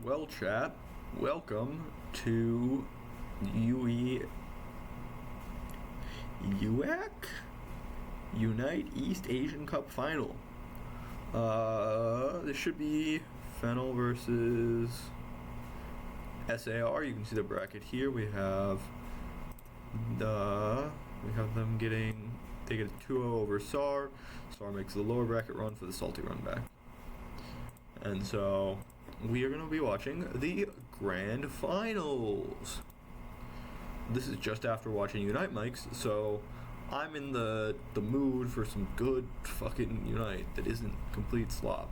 Well, chat, welcome to UAC Unite East Asian Cup Final. This should be Fennel versus SAR. You can see the bracket here. We have them getting, they get a 2-0 over SAR. SAR makes the lower bracket run for the salty run back. And so we are going to be watching the grand finals. This is just after watching Unite Mics, so I'm in the mood for some good fucking Unite that isn't complete slop.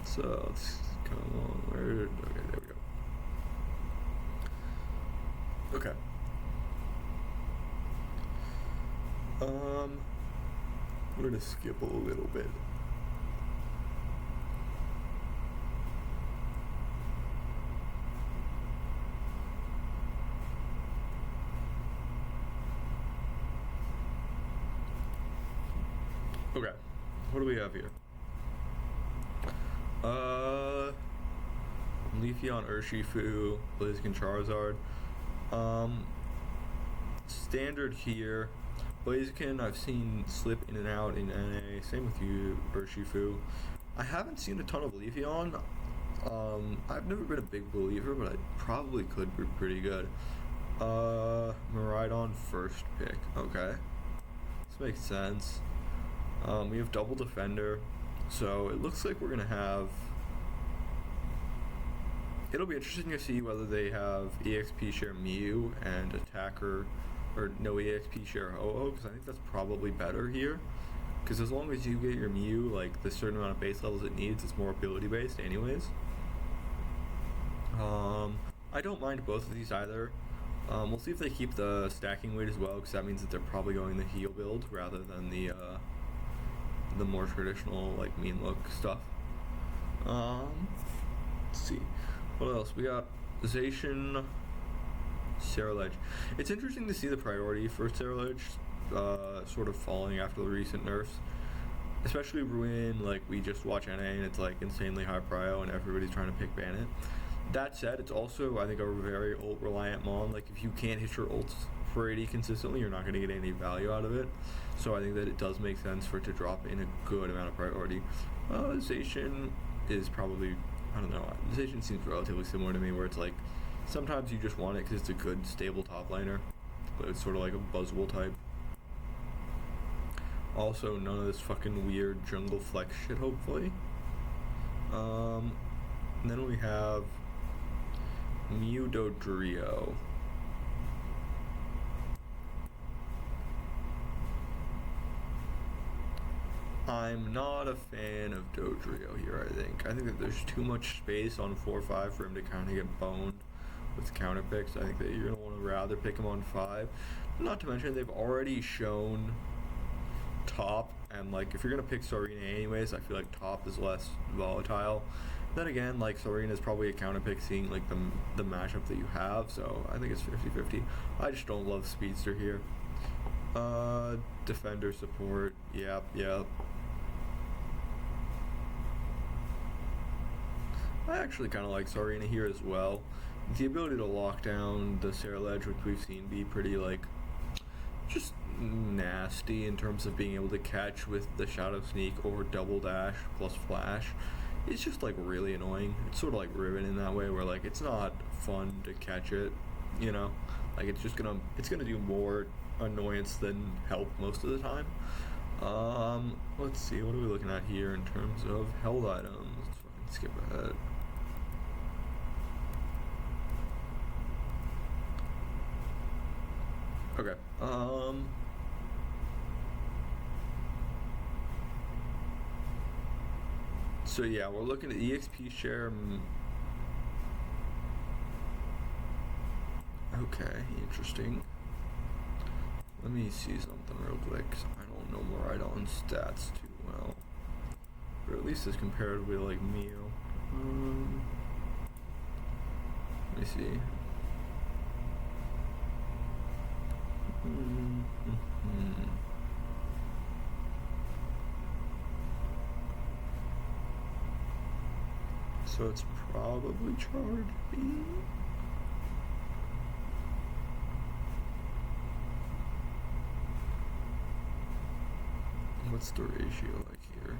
So let's come on. Okay, there we go. Okay. We're gonna skip a little bit. Okay, what do we have here? Leafeon, Urshifu, Blaziken, Charizard. Standard here. Blaziken I've seen slip in and out in NA. Same with you, Urshifu. I haven't seen a ton of Leafeon. I've never been a big believer, but I probably could be pretty good. Miraidon first pick. Okay. This makes sense. We have double defender, so it looks like we're gonna have. It'll be interesting to see whether they have EXP share Mew and attacker, or no EXP share Ho-Oh, because I think that's probably better here. Because as long as you get your Mew like the certain amount of base levels it needs, it's more ability based, anyways. I don't mind both of these either. We'll see if they keep the stacking weight as well, because that means that they're probably going the heal build rather than the more traditional like mean look stuff. Let's see what else we got. Zacian, Ceruledge. It's interesting to see the priority for Ceruledge sort of falling after the recent nerfs, especially when like we just watch NA and it's like insanely high prio and everybody's trying to pick Bandit. That said, it's also, I think, a very ult reliant mon. Like if you can't hit your ults for 80 consistently, you're not going to get any value out of it. So I think that it does make sense for it to drop in a good amount of priority. Zacian is probably, I don't know, Zacian seems relatively similar to me, where it's like sometimes you just want it because it's a good stable top laner, but it's sort of like a Buzzwole type. Also, none of this fucking weird jungle flex shit, hopefully. And then we have Mew Dodrio. I'm not a fan of Dodrio here, I think. I think that there's too much space on 4-5 for him to kind of get boned with counter picks. I think that you're going to want to rather pick him on 5. Not to mention, they've already shown top, and like if you're going to pick Sorina anyways, I feel like top is less volatile. Then again, like Sorina is probably a counter pick seeing like the matchup that you have, so I think it's 50-50. I just don't love Speedster here. Defender support, yep. I actually kind of like Sorina here as well. The ability to lock down the Ceruledge, which we've seen be pretty like just nasty in terms of being able to catch with the Shadow Sneak or Double Dash plus Flash. It's just like really annoying. It's sort of like Riven in that way, where like it's not fun to catch it, you know? Like it's gonna do more annoyance than help most of the time. Let's see, what are we looking at here in terms of held items? Let's fucking skip ahead. Okay, so yeah, we're looking at EXP share. Okay, interesting. Let me see something real quick, because I don't know Miraidon stats too well. Or at least as comparatively like Mew. Let me see. So it's probably charge B. What's the ratio like here?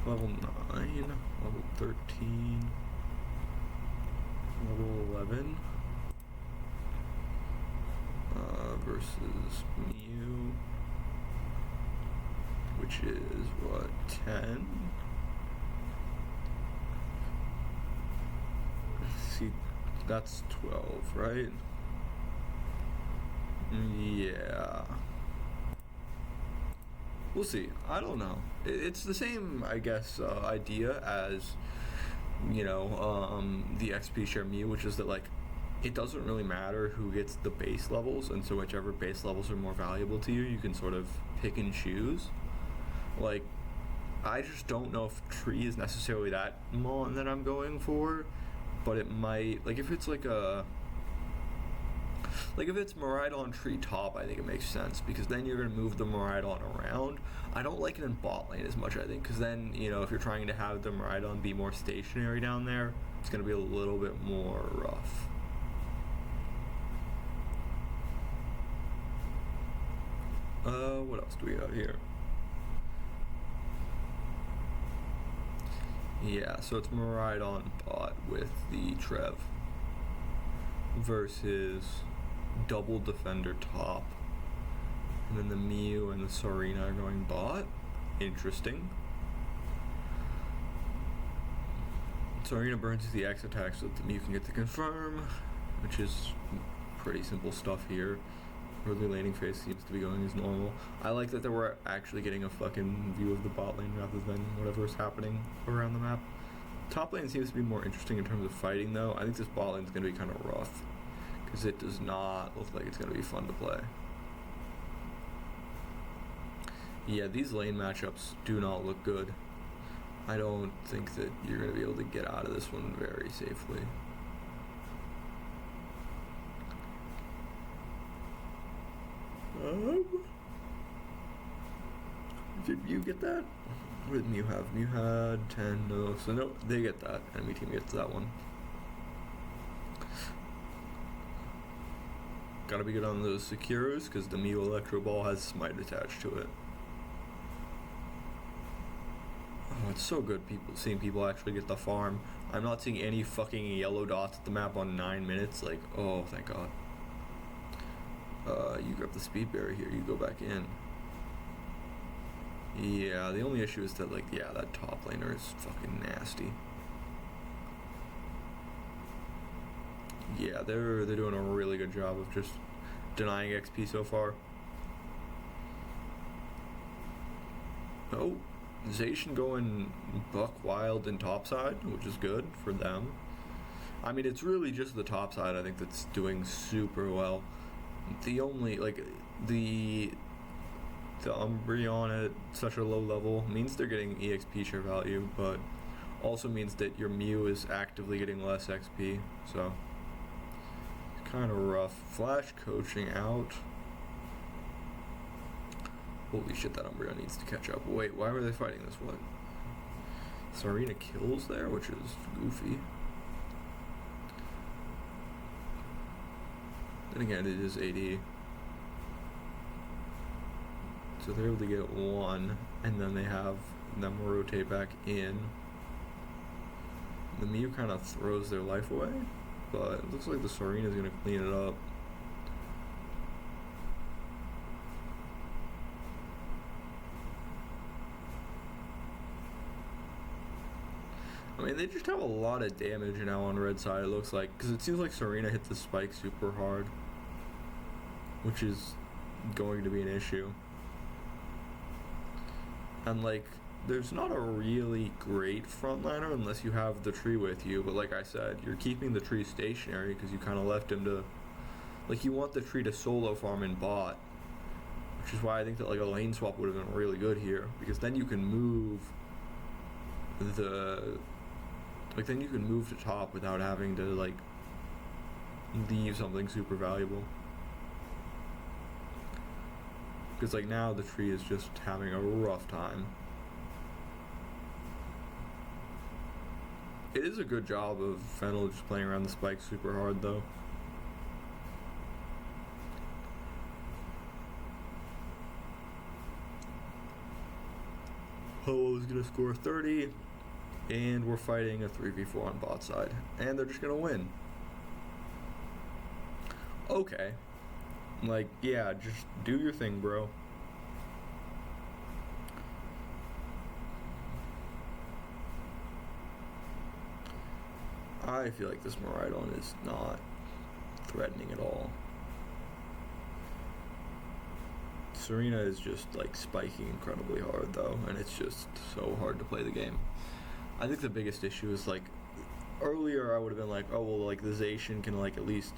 Level 9, level 13, level 11 versus Mew, which is what, 10? See, that's 12, right? Yeah. We'll see. I don't know. It's the same, I guess, idea as, the XP share Mew, which is that, like, it doesn't really matter who gets the base levels, and so whichever base levels are more valuable to you, you can sort of pick and choose. Like, I just don't know if tree is necessarily that mon that I'm going for, but it might, like, if it's like if it's Miraidon tree top, I think it makes sense, because then you're going to move the Miraidon around. I don't like it in bot lane as much, I think, because then, if you're trying to have the Miraidon be more stationary down there, it's going to be a little bit more rough. What else do we got here? Yeah, so it's Miraidon bot with the Trev versus double defender top, and then the Mew and the Serena are going bot. Interesting. Serena burns the X attack so that the Mew can get the confirm, which is pretty simple stuff here. Early laning phase seems to be going as normal. I like that we're actually getting a fucking view of the bot lane rather than whatever is happening around the map. Top lane seems to be more interesting in terms of fighting, though. I think this bot lane is going to be kind of rough, because it does not look like it's going to be fun to play. Yeah, these lane matchups do not look good. I don't think that you're going to be able to get out of this one very safely. Did you get that? What did Mew have? Mew had 10, no. So no, they get that. Enemy team gets that one. Gotta be good on those Securos, because the Mew Electro Ball has Smite attached to it. Oh, it's so good seeing people actually get the farm. I'm not seeing any fucking yellow dots at the map on 9 minutes. Like, oh, thank God. You grab the speed berry here, you go back in. Yeah, the only issue is that, like, yeah, that top laner is fucking nasty. Yeah, they're doing a really good job of just denying XP so far. Oh, Zacian going buck wild in topside, which is good for them. I mean, it's really just the topside, I think, that's doing super well. The only, like, the Umbreon at such a low level means they're getting EXP share value, but also means that your Mew is actively getting less XP, so it's kind of rough. Flash coaching out. Holy shit, that Umbreon needs to catch up. Wait, why were they fighting this one? Serena kills there, which is goofy. Then again, it is AD. So they're able to get one, and then they have them rotate back in. The Mew kind of throws their life away, but it looks like the Serena is going to clean it up. I mean, they just have a lot of damage now on red side, it looks like, because it seems like Serena hit the spike super hard, which is going to be an issue. And, like, there's not a really great frontliner unless you have the tree with you, but like I said, you're keeping the tree stationary because you kind of left him to, like, you want the tree to solo farm in bot, which is why I think that, like, a lane swap would have been really good here, because then you can move then you can move to top without having to, like, leave something super valuable. Because, like, now the tree is just having a rough time. It is a good job of Fennel just playing around the spike super hard, though. Ho is going to score 30, and we're fighting a 3v4 on bot side. And they're just going to win. Okay. Like, yeah, just do your thing, bro. I feel like this Miraidon is not threatening at all. Serena is just, like, spiking incredibly hard, though, and it's just so hard to play the game. I think the biggest issue is, like, earlier I would have been like, oh, well, like, the Zacian can, like, at least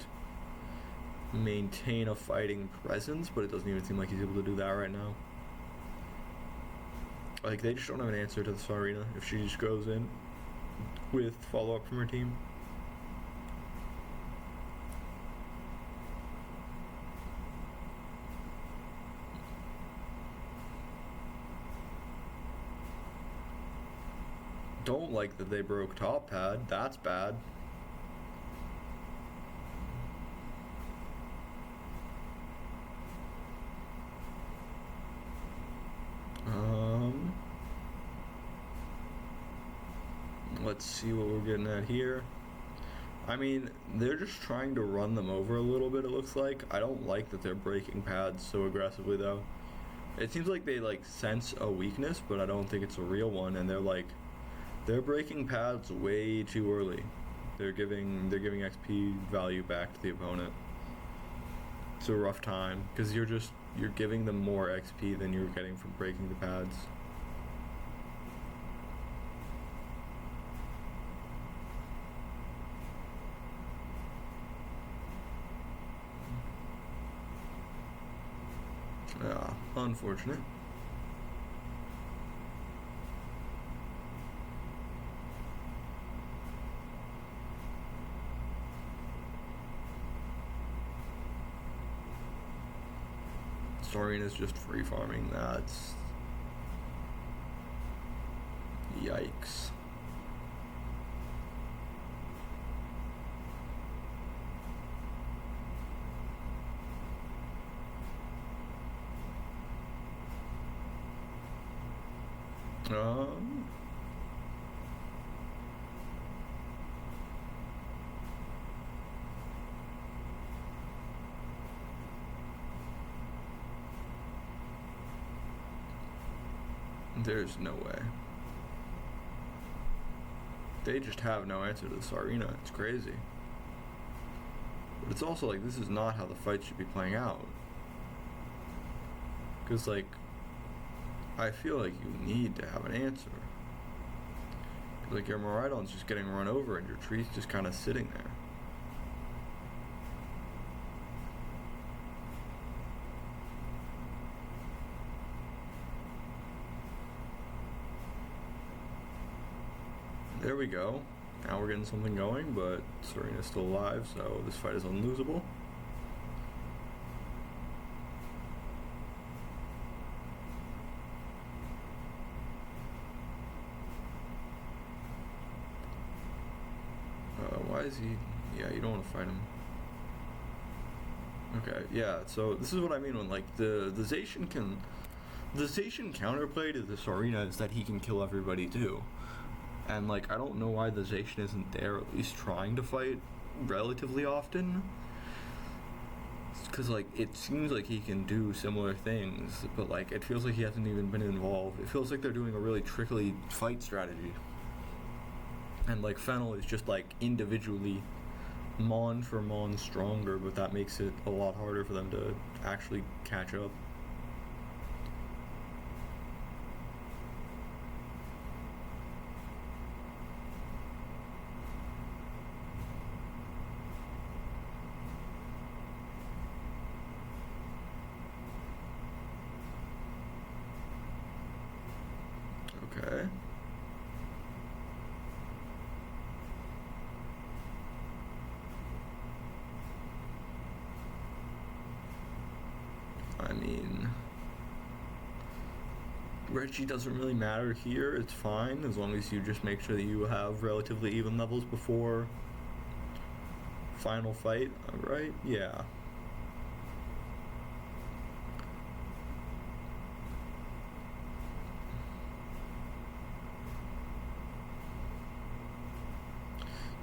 maintain a fighting presence, but it doesn't even seem like he's able to do that right now. Like, they just don't have an answer to the Sarina if she just goes in with follow-up from her team. Don't like that they broke top pad. That's bad. Let's see what we're getting at here. I mean, they're just trying to run them over a little bit, it looks like. I don't like that they're breaking pads so aggressively, though. It seems like they, like, sense a weakness, but I don't think it's a real one, and they're breaking pads way too early. They're giving XP value back to the opponent. It's a rough time, because you're giving them more XP than you're getting from breaking the pads. Yeah, unfortunate. Sarina's just free farming. That's yikes. There's no way. They just have no answer to the Sarina. It's crazy. But it's also like, this is not how the fight should be playing out. Because, like, I feel like you need to have an answer. Like, your Miraidon's just getting run over and your tree's just kind of sitting there. There we go. Now we're getting something going, but Serena's still alive, so this fight is unlosable. Why is he... Yeah, you don't want to fight him. Okay, yeah, so this is what I mean when, like, the Zacian can... The Zacian counterplay to the Sarina is that he can kill everybody, too. And, like, I don't know why the Zacian isn't there, at least trying to fight relatively often. Because, like, it seems like he can do similar things, but, like, it feels like he hasn't even been involved. It feels like they're doing a really trickly fight strategy. And, like, Fennel is just, like, individually Mon for Mon stronger, but that makes it a lot harder for them to actually catch up. Okay. I mean, Reggie doesn't really matter here. It's fine as long as you just make sure that you have relatively even levels before final fight. Right? Yeah.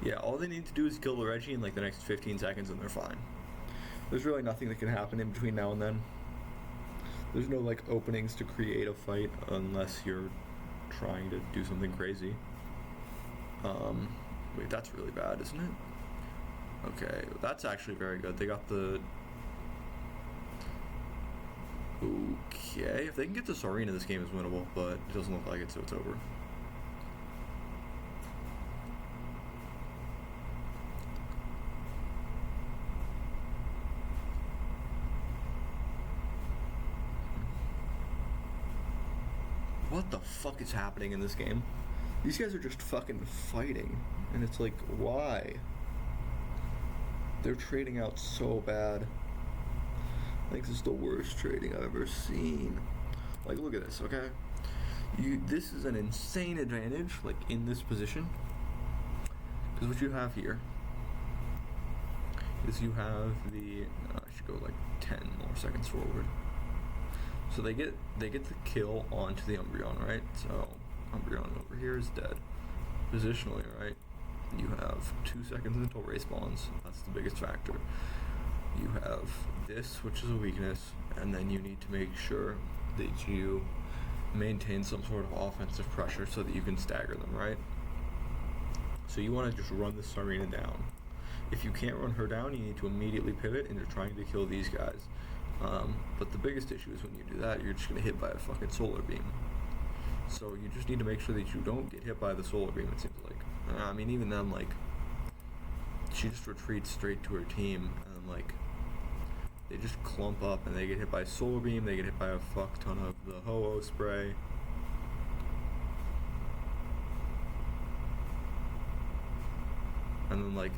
Yeah, all they need to do is kill the Reggie in like the next 15 seconds and they're fine. There's really nothing that can happen in between now and then. There's no like openings to create a fight unless you're trying to do something crazy. Wait, that's really bad, isn't it? Okay, that's actually very good. They got the... Okay, if they can get to Sarina, this game is winnable, but it doesn't look like it, so it's over. What the fuck is happening in this game? These guys are just fucking fighting. And it's like, why? They're trading out so bad. I think this is the worst trading I've ever seen. Like, look at this, okay? This is an insane advantage, like, in this position. Because what you have here is you have the... I should go, like, 10 more seconds forward. So they get the kill onto the Umbreon, right? So Umbreon over here is dead. Positionally, right? You have 2 seconds until Ray spawns. That's the biggest factor. You have this, which is a weakness, and then you need to make sure that you maintain some sort of offensive pressure so that you can stagger them, right? So you want to just run the Sarina down. If you can't run her down, you need to immediately pivot into trying to kill these guys. But the biggest issue is when you do that, you're just going to hit by a fucking solar beam. So you just need to make sure that you don't get hit by the solar beam, it seems like. I mean, even then, like, she just retreats straight to her team, and, like, they just clump up, and they get hit by solar beam, they get hit by a fuck ton of the Ho-Oh spray. And then, like,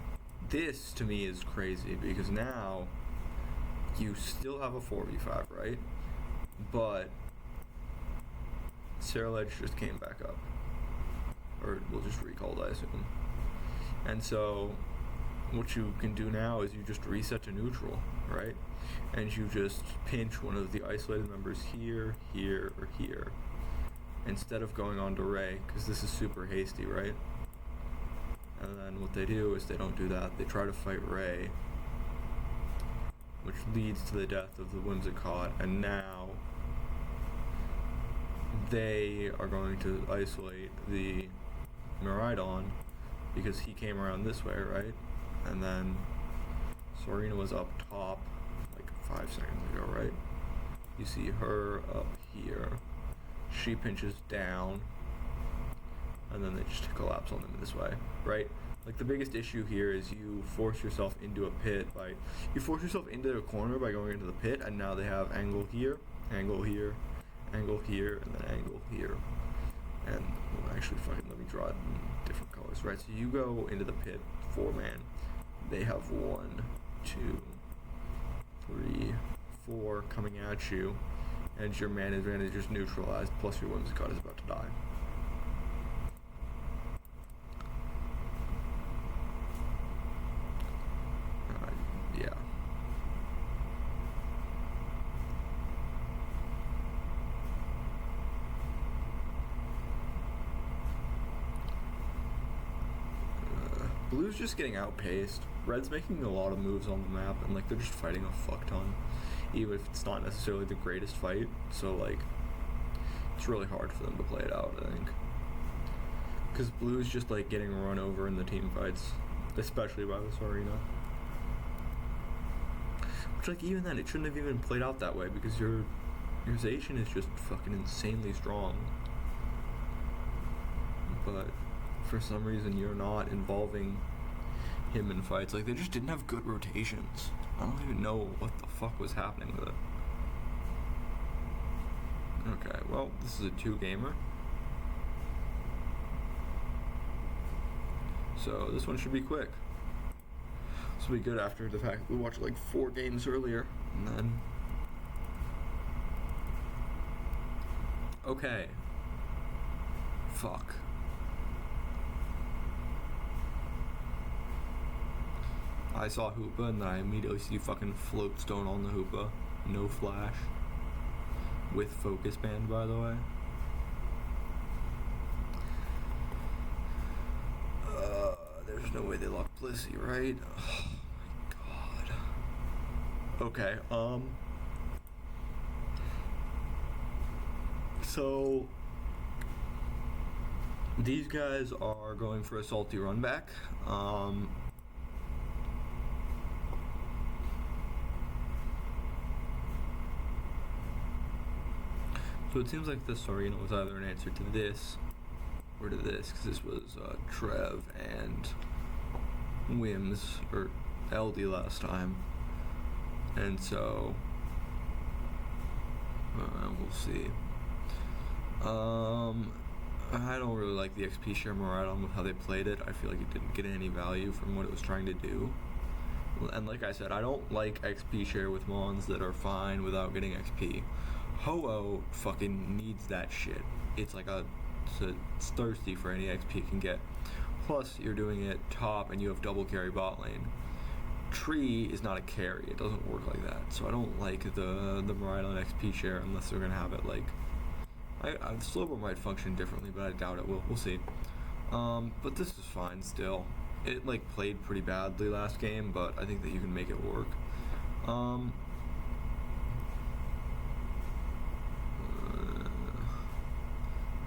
this, to me, is crazy, because now you still have a 4v5, right? But Ceruledge just came back up. Or we'll just recall, I assume. And so what you can do now is you just reset to neutral, right? And you just pinch one of the isolated members here, here, or here, instead of going on to Ray, because this is super hasty, right? And then what they do is they don't do that. They try to fight Ray, which leads to the death of the Whimsicott, and now they are going to isolate the Miraidon because he came around this way, right? And then Sarina was up top like 5 seconds ago, right? You see her up here. She pinches down, and then they just collapse on them this way, right? Like, the biggest issue here is you force yourself into a pit you force yourself into a corner by going into the pit, and now they have angle here, angle here, angle here, and then angle here. And, well, actually, fucking let me draw it in different colors, right? So you go into the pit, 4-man. They have 1, 2, 3, 4 coming at you, and your man advantage is neutralized, plus your Whimsicott is about to die. Yeah. Blue's just getting outpaced. Red's making a lot of moves on the map, and like they're just fighting a fuck ton, even if it's not necessarily the greatest fight. So like, it's really hard for them to play it out, I think, because Blue's just like getting run over in the team fights, especially by the Sarina. Which, like, even then, it shouldn't have even played out that way, because your Zacian is just fucking insanely strong. But for some reason, you're not involving him in fights. Like, they just didn't have good rotations. I don't even know what the fuck was happening with it. Okay, well, this is a 2-gamer. So this one should be quick. This will be good after the fact we watched like 4 games earlier, and then Okay. Fuck. I saw Hoopa and then I immediately see fucking Floatstone on the Hoopa. No flash. With focus band, by the way. There's no way they locked Blissey, right? Oh my god. Okay, so these guys are going for a salty run back. So it seems like this Sarina was either an answer to this or to this, because this was Trev and Wims, or LD last time. And so, we'll see. I don't really like the XP share Miraidon with how they played it. I feel like it didn't get any value from what it was trying to do. And like I said, I don't like XP share with Mons that are fine without getting XP. Ho-Oh fucking needs that shit. It's like it's thirsty for any XP it can get. Plus, you're doing it top and you have double carry bot lane. Tree is not a carry. It doesn't work like that. So I don't like the Miraidon XP share unless they're gonna have it like. Slowbro might function differently, but I doubt it will. We'll see. But this is fine still. It like played pretty badly last game, but I think that you can make it work.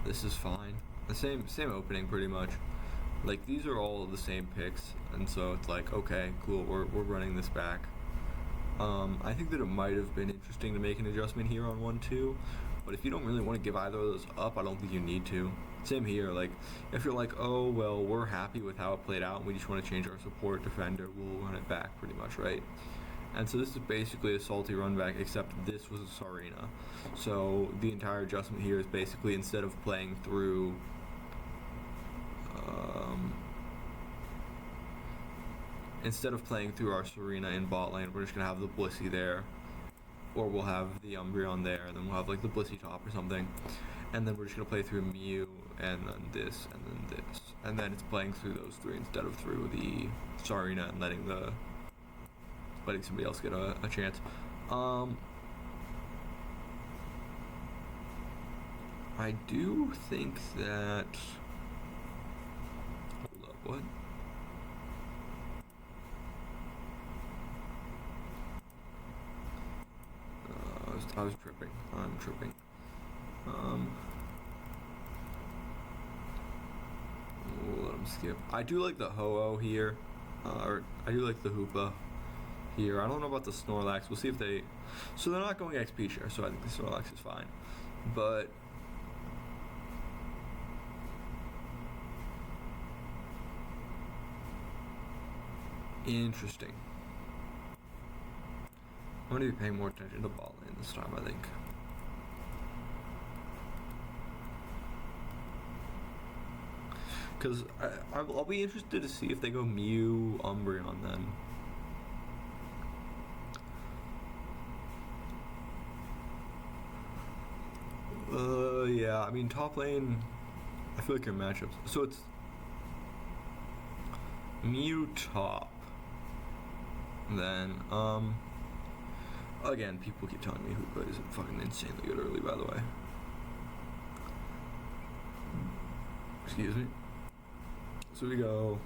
This is fine. The same opening pretty much. Like these are all the same picks, and so it's like okay, cool. We're running this back. I think that it might have been interesting to make an adjustment here on 1-2, but if you don't really want to give either of those up, I don't think you need to. Same here. Like if you're like, oh well, we're happy with how it played out, and we just want to change our support defender, we'll run it back pretty much, right? And so this is basically a salty run back, except this was a Sarina. So the entire adjustment here is basically instead of playing through our Sarina in bot lane, we're just gonna have the Blissey there, or we'll have the Umbreon there, and then we'll have like the Blissey top or something, and then we're just gonna play through Mew, and then this, and then this, and then it's playing through those three instead of through the Sarina and letting somebody else get a chance. I do think that. Hold up, what? I was tripping. I'm tripping. We'll let him skip. I do like the Ho-Oh here. Or I do like the Hoopa here. I don't know about the Snorlax. We'll see if they. So they're not going XP share, so I think the Snorlax is fine. But. Interesting. I'm going to be paying more attention to bot lane this time, I think. Because I'll be interested to see if they go Mew, Umbreon then. Yeah, I mean, top lane, I feel like your matchups. So it's Mew top. Then, again, people keep telling me Hoopa isn't fucking insanely good early, by the way. Excuse me. So we go.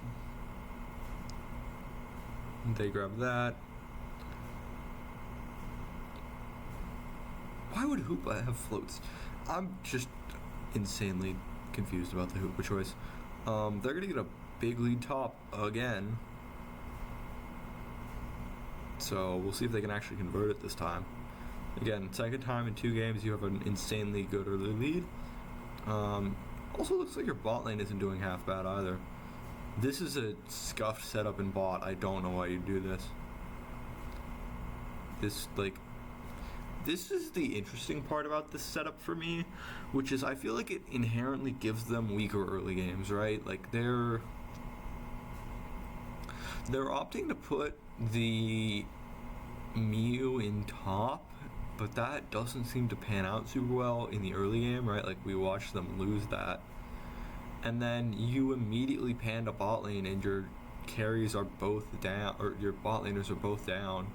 They grab that. Why would Hoopa have floats? I'm just insanely confused about the Hoopa choice. They're gonna get a big lead top again. So we'll see if they can actually convert it this time. Again, second time in 2 games you have an insanely good early lead. Also looks like your bot lane isn't doing half bad either. This is a scuffed setup in bot. I don't know why you do this. This is the interesting part about this setup for me, which is I feel like it inherently gives them weaker early games, right? Like they're opting to put the Mew in top, but that doesn't seem to pan out super well in the early game, right? Like, we watched them lose that. And then you immediately pan to bot lane and your carries are both down, or your bot laners are both down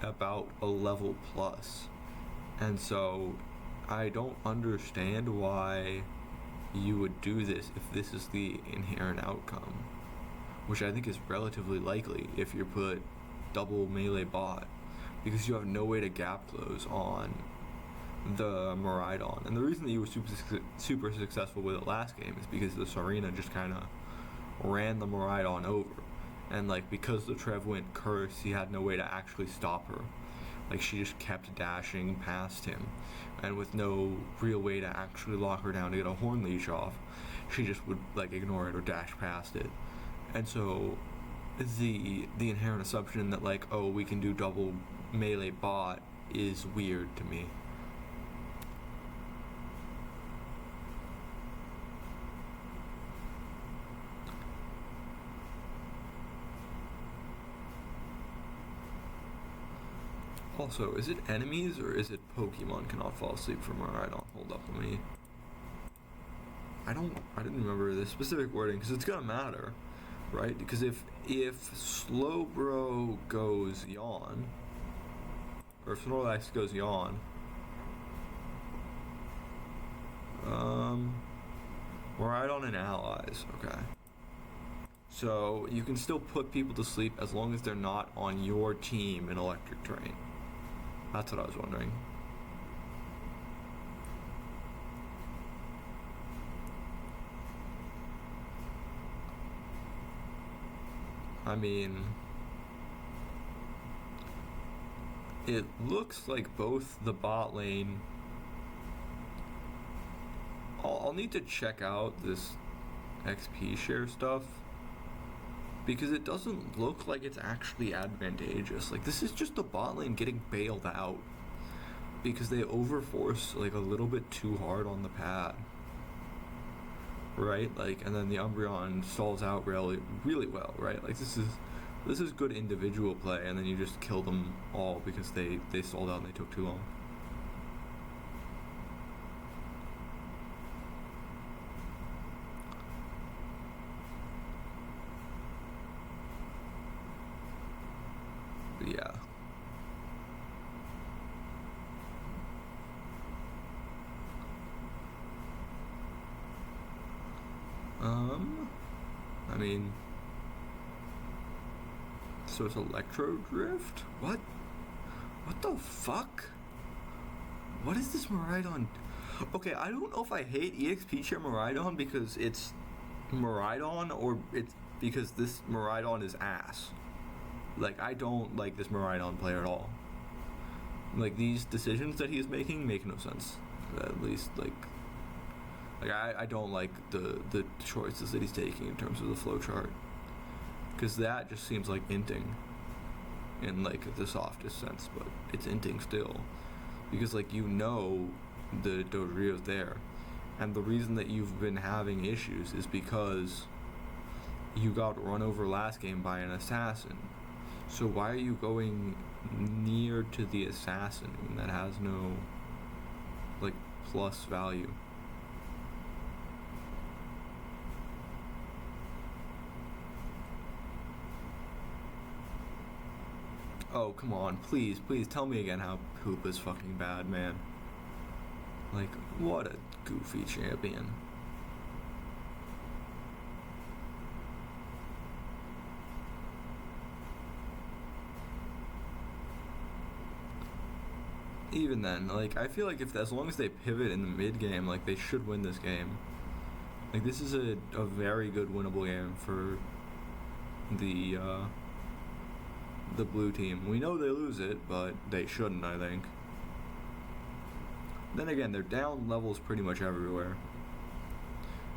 about a level plus. And so I don't understand why you would do this if this is the inherent outcome, which I think is relatively likely if you put double melee bot, because you have no way to gap close on the Miraidon. And the reason that you were super successful with it last game is because the Serena just kind of ran the Miraidon over. And like, because the Trev went curse, he had no way to actually stop her. Like, she just kept dashing past him, and with no real way to actually lock her down to get a horn leash off, she just would like ignore it or dash past it. And so the inherent assumption that like, oh, we can do double melee bot is weird to me. Also, is it enemies or is it Pokemon cannot fall asleep from Miraidon? Hold up, let me... I didn't remember the specific wording, because it's gonna matter, right? Because if Slowbro goes yawn, or if Snorlax goes yawn, Miraidon and allies, okay. So you can still put people to sleep as long as they're not on your team in Electric Terrain. That's what I was wondering. I mean, it looks like both the bot lane... I'll need to check out this XP share stuff, because it doesn't look like it's actually advantageous. Like, this is just the bot lane getting bailed out because they overforce like a little bit too hard on the pad, right? Like, and then the Umbreon stalls out really well, right? Like, this is good individual play, and then you just kill them all because they stalled out and they took too long. Yeah. I mean, so it's Electro Drift? What the fuck? What is this Miraidon? Okay, I don't know if I hate EXP Chair Miraidon because it's Miraidon, or it's because this Miraidon is ass. Like, I don't like this Miraidon player at all. Like, these decisions that he's making make no sense. At least, like I don't like the choices that he's taking in terms of the flowchart. Because that just seems like inting. In, like, the softest sense, but it's inting still. Because, like, you know the Dodrio's there. And the reason that you've been having issues is because you got run over last game by an assassin. So why are you going near to the assassin that has no, like, plus value? Oh, come on, please tell me again how Poop is fucking bad, man. Like, what a goofy champion. Even then, like, I feel like as long as they pivot in the mid game, like, they should win this game. Like, this is a very good winnable game for the blue team. We know they lose it, but they shouldn't, I think. Then again, they're down levels pretty much everywhere.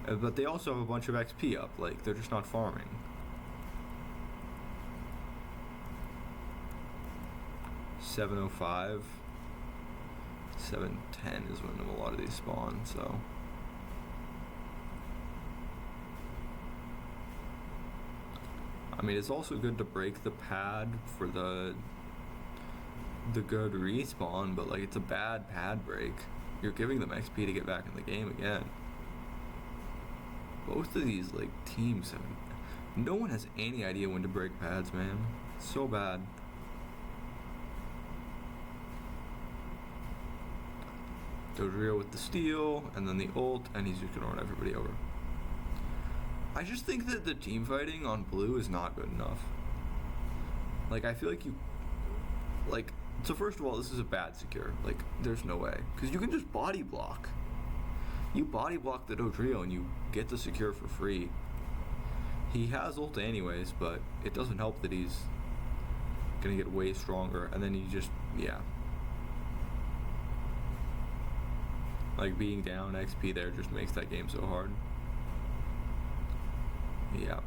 But they also have a bunch of XP up, like, they're just not farming. $705. 710 is when a lot of these spawn, so. I mean, it's also good to break the pad for the the good respawn, but like it's a bad pad break. You're giving them XP to get back in the game again. Both of these like teams have no one has any idea when to break pads, man. It's so bad. Dodrio with the steal, and then the ult, and he's just gonna run everybody over. I just think that the team fighting on blue is not good enough. Like, I feel like you... Like, so first of all, this is a bad secure. Like, there's no way. Because you can just body block. You body block the Dodrio and you get the secure for free. He has ult anyways, but it doesn't help that he's gonna get way stronger, and then he just... Yeah. Like, being down XP there just makes that game so hard. Yeah.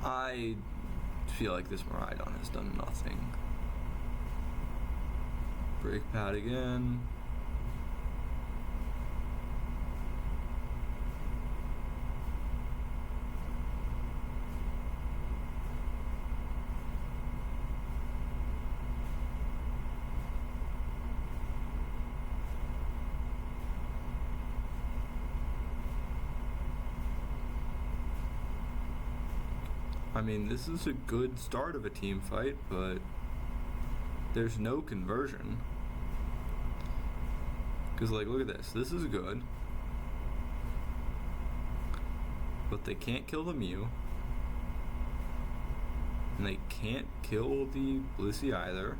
I feel like this Miraidon has done nothing. Break pad again. I mean, this is a good start of a team fight, but there's no conversion. Because, like, look at this. This is good. But they can't kill the Mew. And they can't kill the Blissey either.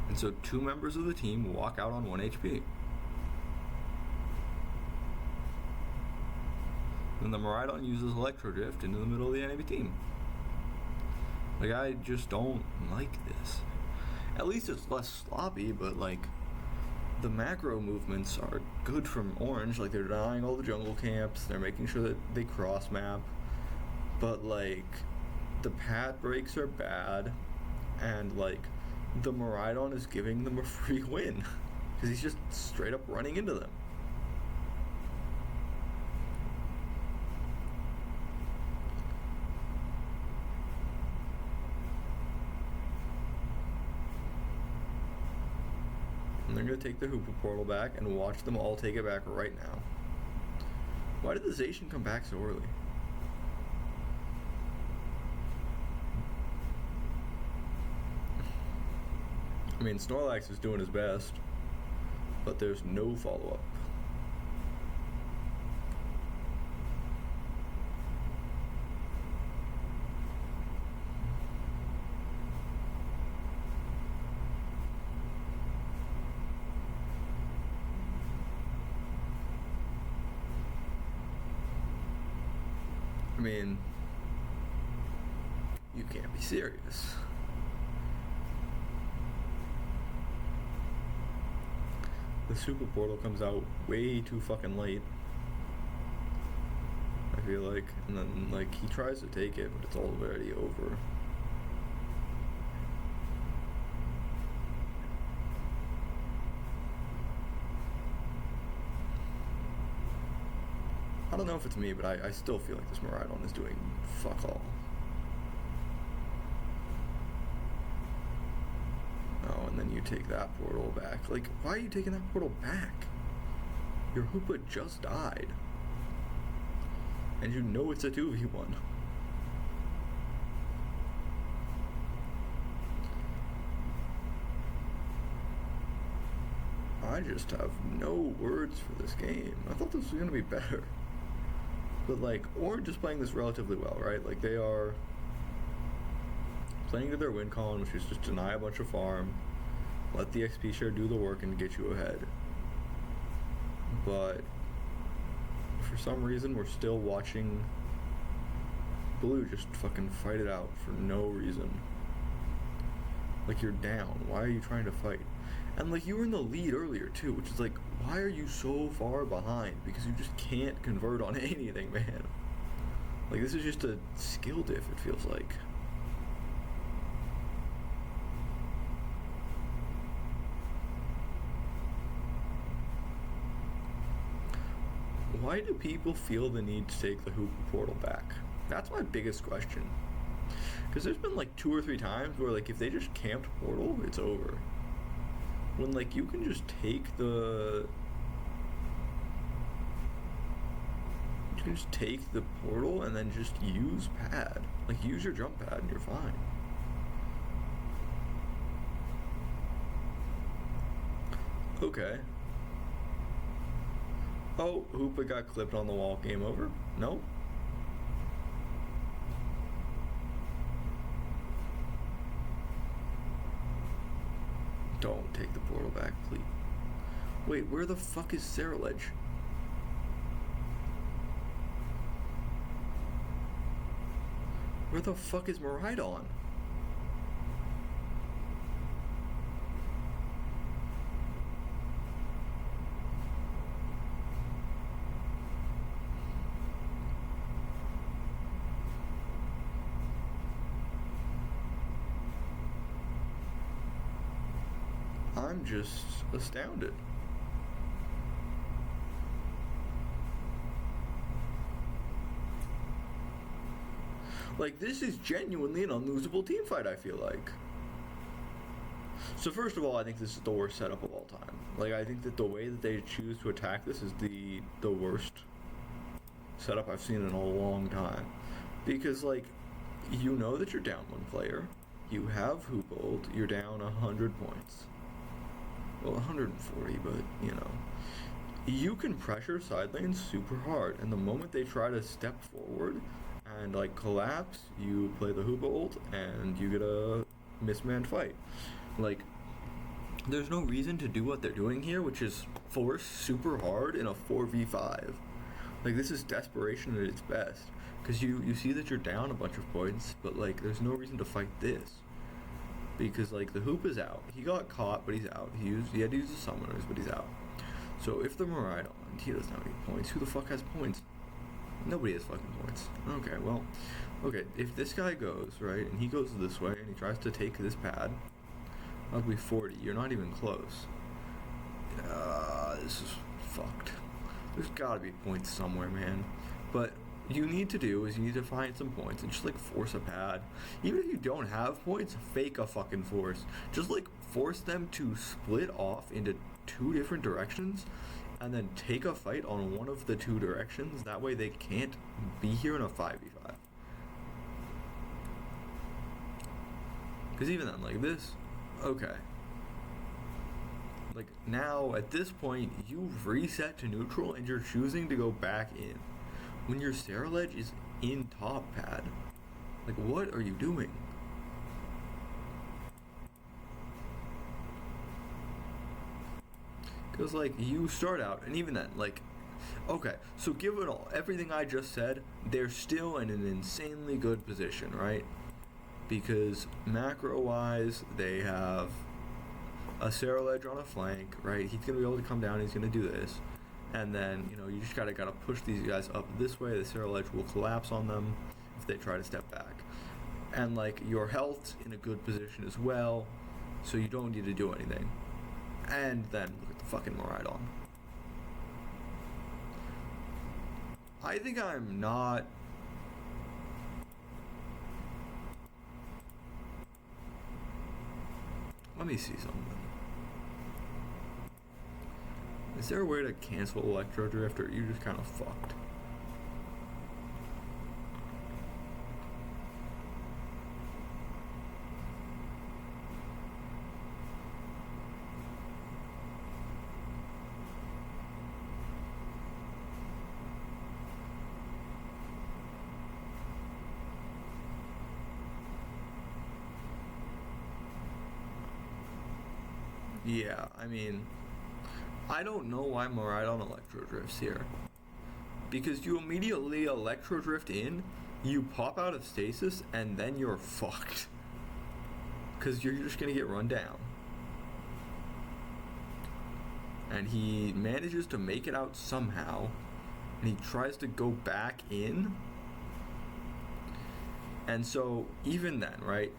And so 2 members of the team walk out on 1 HP. And the Miraidon uses Electro Drift into the middle of the enemy team. Like, I just don't like this. At least it's less sloppy, but like, the macro movements are good from Orange. Like, they're denying all the jungle camps, they're making sure that they cross map, but like, the pad breaks are bad, and like, the Miraidon is giving them a free win, because he's just straight up running into them. And they're going to take the Hoopa portal back and watch them all take it back right now. Why did the Zacian come back so early? I mean, Snorlax is doing his best, but there's no follow-up. I mean, you can't be serious. The Super Portal comes out way too fucking late, I feel like, and then like he tries to take it, but it's already over. I don't know if it's me, but I still feel like this Miraidon is doing fuck all. Oh, and then you take that portal back. Like, why are you taking that portal back? Your Hoopa just died. And you know it's a 2v1. I just have no words for this game. I thought this was going to be better. But like, Orange is playing this relatively well, right? Like, they are playing to their win column, which is just deny a bunch of farm, let the XP share do the work and get you ahead. But for some reason, we're still watching Blue just fucking fight it out for no reason. Like, you're down. Why are you trying to fight? And like, you were in the lead earlier too, which is like, why are you so far behind? Because you just can't convert on anything, man. Like, this is just a skill diff, it feels like. Why do people feel the need to take the Hoopa portal back? That's my biggest question. Because there's been like 2 or 3 times where like if they just camped portal, it's over. When like you can just take the... You can just take the portal and then just use pad. Like use your jump pad and you're fine. Okay. Oh, Hoopa got clipped on the wall. Game over? No? Don't take the portal back, please. Wait, where the fuck is Ceruledge? Where the fuck is Miraidon? I'm just astounded. Like, this is genuinely an unlosable team fight, I feel like. So first of all, I think this is the worst setup of all time. Like, I think that the way that they choose to attack this is the worst setup I've seen in a long time. Because, like, you know that you're down 1 player. You have Hoopa ult. You're down 100 points. Well, 140, but, you know. You can pressure side lanes super hard, and the moment they try to step forward and, like, collapse, you play the Hoopa ult, and you get a mismanned fight. Like, there's no reason to do what they're doing here, which is force super hard in a 4v5. Like, this is desperation at its best. Because you see that you're down a bunch of points, but, like, there's no reason to fight this. Because, like, the Hoopa's out. He got caught, but he's out. He had to use the summoners, but he's out. So if the Miraidon, he doesn't have any points. Who the fuck has points? Nobody has fucking points. Okay, well, okay, if this guy goes, right, and he goes this way, and he tries to take this pad, that'll be 40. You're not even close. This is fucked. There's gotta be points somewhere, man. But you need to do is you need to find some points and just like force a pad. Even if you don't have points, fake a fucking force. Just like force them to split off into 2 different directions and then take a fight on one of the 2 directions. That way they can't be here in a 5v5. Because even then, like this, okay. Like now at this point you've reset to neutral and you're choosing to go back in. When your Ceruledge is in top pad. Like, what are you doing? Because, like, you start out, and even then, like, okay, so given everything I just said, they're still in an insanely good position, right? Because macro-wise, they have a Ceruledge on a flank, right? He's going to be able to come down, he's going to do this. And then, you know, you just gotta push these guys up this way. The Ceruledge will collapse on them if they try to step back. And, like, your health's in a good position as well, so you don't need to do anything. And then, look at the fucking Miraidon. I think I'm not... Let me see something. Is there a way to cancel Electro Drift, or are you just kind of fucked? Yeah, I mean... I don't know why Miraidon Electro Drifts here. Because you immediately Electro Drift in, you pop out of stasis, and then you're fucked. Because you're just gonna get run down. And he manages to make it out somehow, and he tries to go back in. And so even then, right?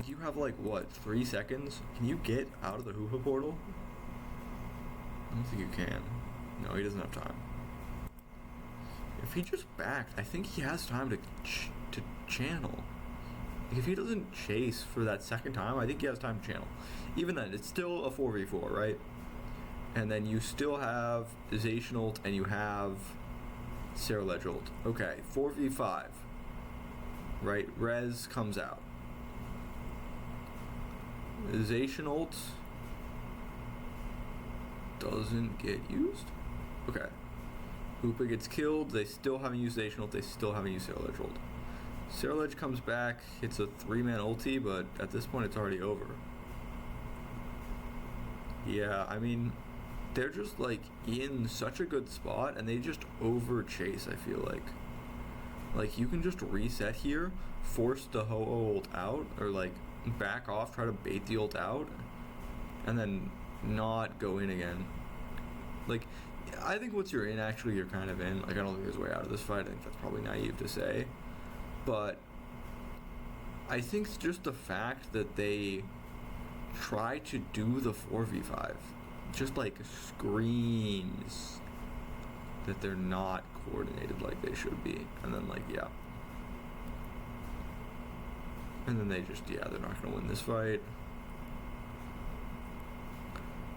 You have like what, 3 seconds? Can you get out of the Hoopa portal? I don't think you can. No, he doesn't have time. If he just backed, I think he has time to channel. Like if he doesn't chase for that second time, I think he has time to channel. Even then, it's still a 4v4, right? And then you still have Zacian ult and you have Ceruledge ult. Okay, 4v5. Right, Rez comes out. Zacian ult doesn't get used. Okay. Hoopa gets killed. They still haven't used Zacian ult. They still haven't used Ceruledge ult. Ceruledge comes back, hits a 3-man ulti, but at this point it's already over. Yeah, I mean, they're just like in such a good spot and they just over chase, I feel like. Like you can just reset here, force the Ho-Oh ult out, or like back off, try to bait the ult out, and then not go in again. Like, I think once you're in, actually, you're kind of in. Like, I don't think there's a way out of this fight. I think that's probably naive to say. But I think it's just the fact that they try to do the 4v5 just, like, screams that they're not coordinated like they should be. And then, like, yeah. And then they just, yeah, they're not going to win this fight.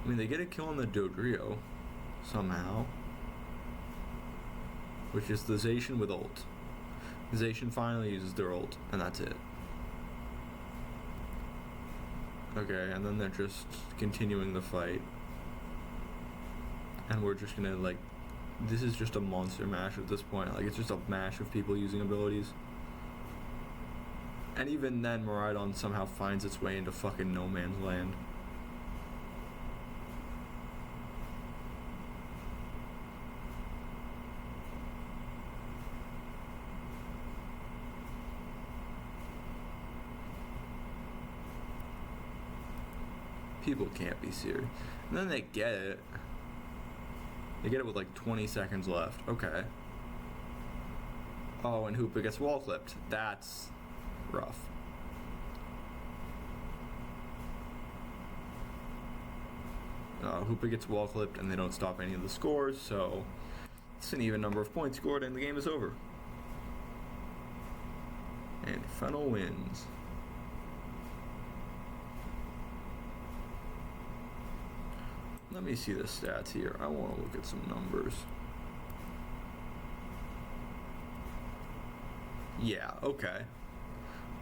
I mean, they get a kill on the Dodrio somehow, which is the Zacian with ult. Zacian finally uses their ult, and that's it. Okay, and then they're just continuing the fight. And we're just gonna, like, this is just a monster mash at this point. Like, it's just a mash of people using abilities. And even then, Miraidon somehow finds its way into fucking no man's land. People can't be serious. And then they get it. They get it with like 20 seconds left. Okay. Oh, and Hoopa gets wall clipped. That's rough. Hoopa gets wall clipped and they don't stop any of the scores, so it's an even number of points scored and the game is over. And Fennel wins. Let me see the stats here. I want to look at some numbers. Yeah, okay.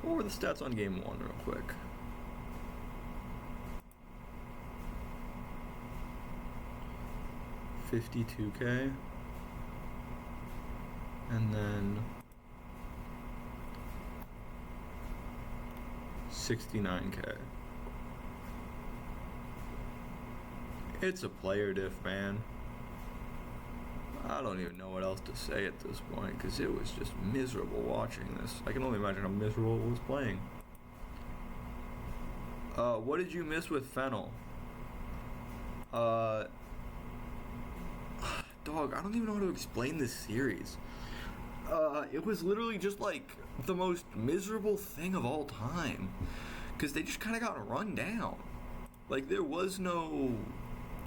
What were the stats on game 1 real quick? $52K. And then $69K. It's a player diff, man. I don't even know what else to say at this point, because it was just miserable watching this. I can only imagine how miserable it was playing. What did you miss with Fennel? Dog, I don't even know how to explain this series. It was literally just like the most miserable thing of all time. Because they just kind of got run down. Like, there was no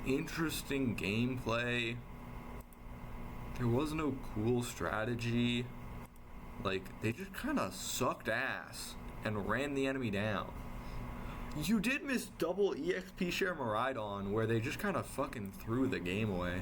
interesting gameplay. There was no cool strategy. Like, they just kind of sucked ass and ran the enemy down. You did miss double EXP share Miraidon, where they just kind of fucking threw the game away.